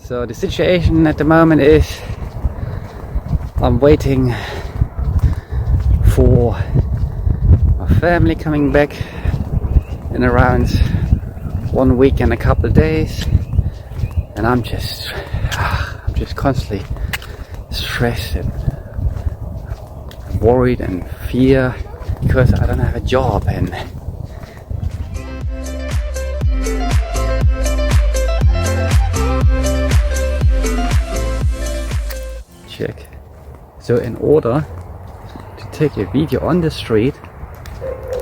So the situation at the moment is I'm waiting for my family coming back in around 1 week and a couple of days, and I'm just constantly stressed and worried and fear because I don't have a job. And check. So in order to take a video on the street,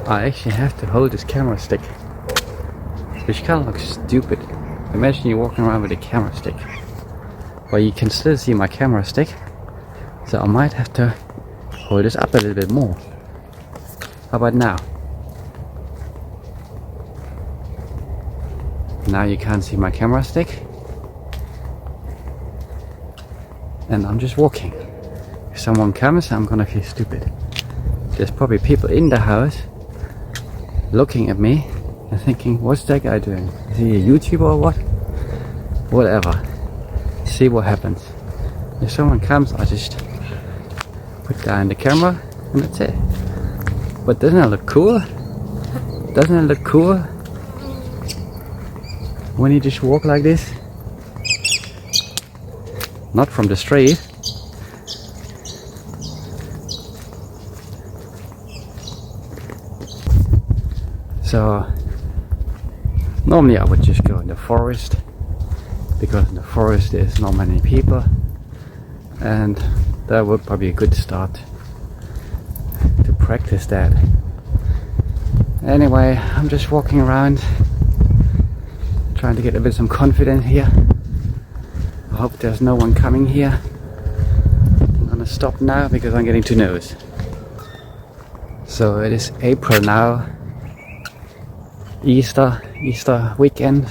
I actually have to hold this camera stick, which kind of looks stupid. Imagine you're walking around with a camera stick, but you can still see my camera stick. So I might have to hold this up a little bit more. How about now? Now you can't see my camera stick. And I'm just walking. If someone comes, I'm gonna feel stupid. There's probably people in the house looking at me and thinking, what's that guy doing? Is he a YouTuber or what? Whatever. See what happens. If someone comes, I just put down the camera and that's it. But doesn't it look cool? Doesn't it look cool when you just walk like this? Not from the street. So normally I would just go in the forest, because in the forest there's not many people, and that would probably be a good start to practice that. Anyway, I'm just walking around trying to get a bit some confidence here. I hope there's no one coming here. I'm gonna stop now because I'm getting too nervous. So it is April now, Easter weekend,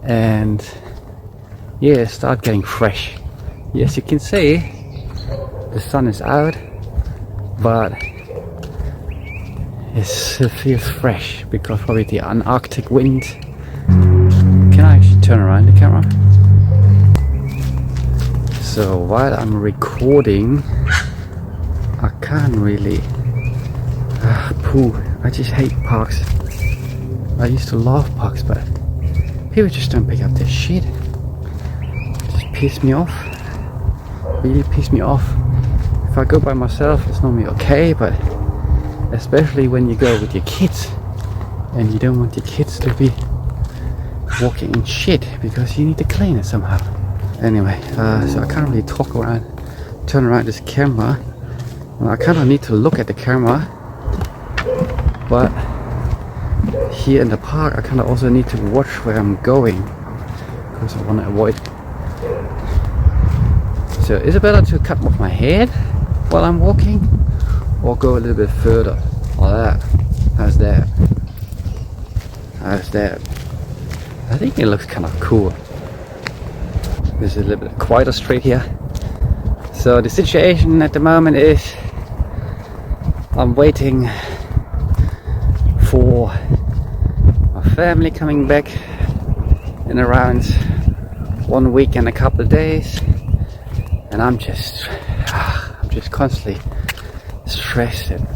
and yeah, start getting fresh. Yes, you can see the sun is out, but it still feels fresh because probably the Antarctic wind. Can I actually turn around the camera? So while I'm recording, I can't really I just hate parks. I used to love parks, but people just don't pick up their shit. It just piss me off. Really piss me off. If I go by myself, it's normally okay, but especially when you go with your kids and you don't want your kids to be walking in shit because you need to clean it somehow. Anyway, so I can't really turn around this camera. Well, I kind of need to look at the camera, but here in the park I kind of also need to watch where I'm going because I want to avoid. So is it better to cut off my head while I'm walking, or go a little bit further? Like that. How's that? How's that? I think it looks kind of cool. There's a little bit quieter street here. So the situation at the moment is I'm waiting for my family coming back in around 1 week and a couple of days, and I'm just constantly stressed and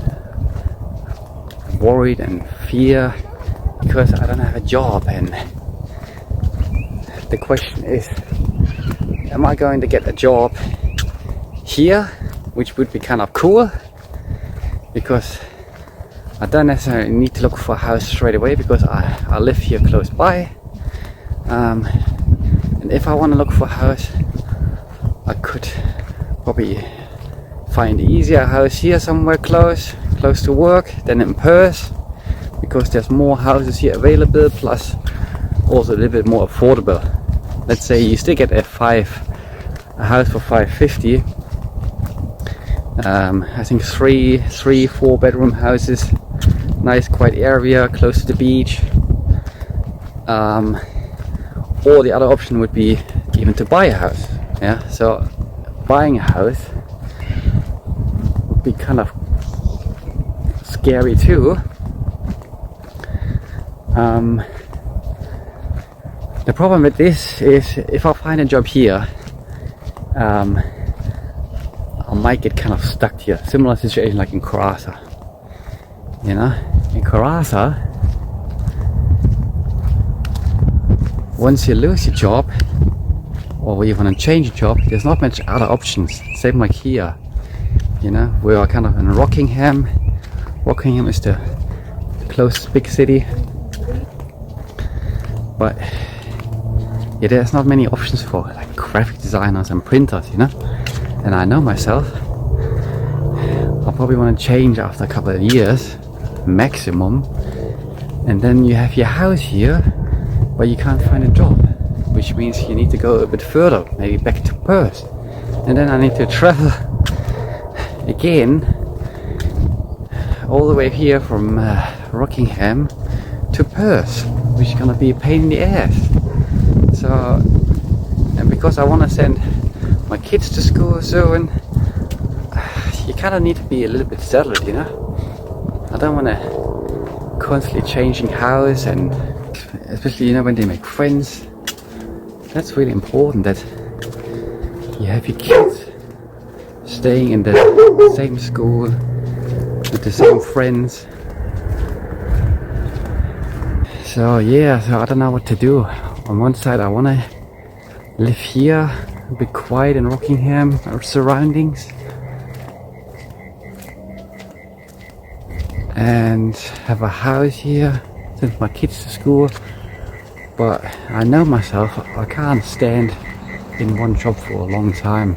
worried and fear because I don't have a job. And the question is, am I going to get a job here, which would be kind of cool, because I don't necessarily need to look for a house straight away because I live here close by, and if I want to look for a house, I could probably find an easier house here somewhere close to work than in Perth, because there's more houses here available, plus also a little bit more affordable. Let's say you still get a house for $550. I think three 4-bedroom houses, nice quiet area close to the beach. Or the other option would be even to buy a house. Yeah, so buying a house would be kind of scary too. The problem with this is if I find a job here, I might get kind of stuck here. Similar situation like in Karasa. You know, in Karasa, once you lose your job or you want to change your job, there's not much other options. Same like here. You know, we are kind of in Rockingham. Rockingham is the closest big city, but yeah, there's not many options for like graphic designers and printers, you know. And I know myself, I'll probably want to change after a couple of years maximum, and then you have your house here but you can't find a job, which means you need to go a bit further, maybe back to Perth, and then I need to travel again all the way here from Rockingham to Perth, which is gonna be a pain in the ass. So, and because I want to send my kids to school soon, you kind of need to be a little bit settled, you know. I don't want to constantly changing house, and especially, you know, when they make friends, that's really important that you have your kids staying in the same school with the same friends. So yeah, so I don't know what to do. On one side I want to live here, be quiet in Rockingham, our surroundings, and have a house here, send my kids to school. But I know myself, I can't stand in one job for a long time.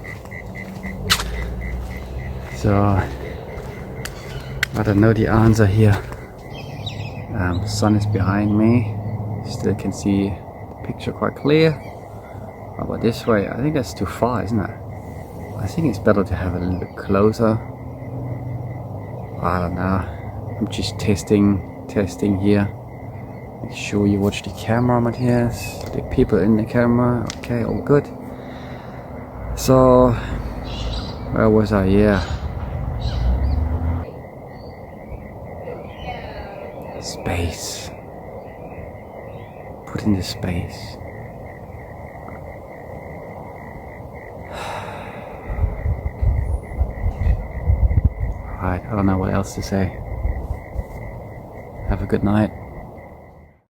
So I don't know the answer here. Sun is behind me, still can see the picture quite clear. How about this way? I think that's too far, isn't it? I think it's better to have it a little bit closer. I don't know. I'm just testing here. Make sure you watch the camera, Matthias. The people in the camera. Okay, all good. So, where was I? Yeah. Space. Put in the space. Right, I don't know what else to say. Have a good night.